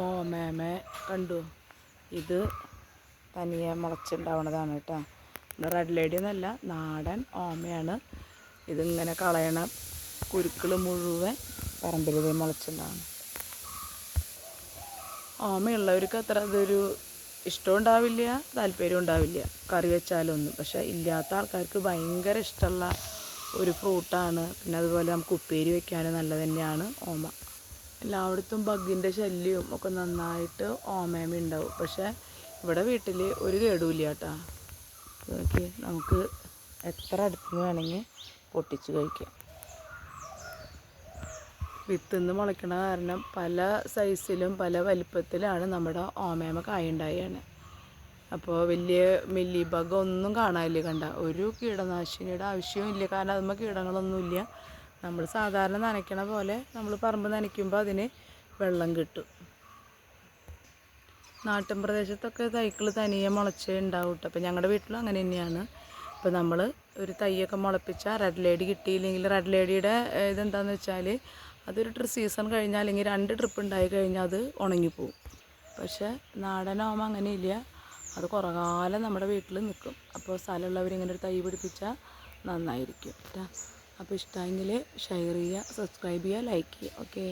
ഓമേമേ കണ്ടു. ഇത് തനിയെ മുളച്ചുണ്ടാവണതാണ് കേട്ടോ. റെഡ് ലേഡി എന്നല്ല, നാടൻ ഓമയാണ്. ഇതിങ്ങനെ കളയണ കുരുക്കൾ മുഴുവൻ പറമ്പിൽ മുളച്ചുണ്ടാവണം. ഓമയുള്ളവർക്ക് അത്ര അതൊരു ഇഷ്ടം ഉണ്ടാവില്ല, താല്പര്യം ഉണ്ടാവില്ല കറി വെച്ചാലൊന്നും. പക്ഷേ ഇല്ലാത്ത ആൾക്കാർക്ക് ഭയങ്കര ഇഷ്ടമുള്ള ഒരു ഫ്രൂട്ടാണ്. പിന്നെ അതുപോലെ നമുക്ക് ഉപ്പേരി വയ്ക്കാനും നല്ലത് തന്നെയാണ് ഓമ. എല്ലായിടത്തും ബഗ്ഗിൻ്റെ ശല്യവും ഒക്കെ നന്നായിട്ട് ഓമേമ ഉണ്ടാവും. പക്ഷേ ഇവിടെ വീട്ടിൽ ഒരു കേടുമില്ല കേട്ടോ. നോക്കി, നമുക്ക് എത്ര അടുത്തുനിന്ന് വേണമെങ്കിൽ പൊട്ടിച്ച് കഴിക്കാം. വിത്തുനിന്ന് മുളയ്ക്കണ കാരണം പല സൈസിലും പല വലിപ്പത്തിലാണ് നമ്മുടെ ഓമേമ കായുണ്ടായാണ്. അപ്പോൾ വലിയ മില്ലി ബഗ് ഒന്നും കാണാനില്ല. കണ്ട, ഒരു കീടനാശിനിയുടെ ആവശ്യവും ഇല്ല. കാരണം അതുമ്പോൾ കീടങ്ങളൊന്നുമില്ല. നമ്മൾ സാധാരണ നനയ്ക്കണ പോലെ നമ്മൾ പറമ്പ് നനയ്ക്കുമ്പോൾ അതിന് വെള്ളം കിട്ടും. നാട്ടിൻ പ്രദേശത്തൊക്കെ തൈകൾ തനിയെ മുളച്ച് ഉണ്ടാവും കേട്ടോ. അപ്പോൾ ഞങ്ങളുടെ വീട്ടിലും അങ്ങനെ തന്നെയാണ്. അപ്പോൾ നമ്മൾ ഒരു തൈയൊക്കെ മുളപ്പിച്ചാൽ റെഡ് ലേഡി കിട്ടിയില്ലെങ്കിൽ, റെഡ് ലേഡിയുടെ ഇതെന്താണെന്ന് വെച്ചാൽ അതൊരു സീസൺ കഴിഞ്ഞാൽ, അല്ലെങ്കിൽ 2 ട്രിപ്പ് ഉണ്ടായി കഴിഞ്ഞാൽ അത് ഉണങ്ങിപ്പോവും. പക്ഷേ നാടൻ ഓമ അങ്ങനെയില്ല, അത് കുറേ കാലം നമ്മുടെ വീട്ടിൽ നിൽക്കും. അപ്പോൾ സ്ഥലമുള്ളവർ ഇങ്ങനെ ഒരു തൈ പിടിപ്പിച്ചാൽ നന്നായിരിക്കും കേട്ടോ. അപ്പോൾ ഇഷ്ടമെങ്കിൽ ഷെയർ ചെയ്യുക, സബ്സ്ക്രൈബ് ചെയ്യുക, ലൈക്ക് ചെയ്യുക. ഓക്കേ.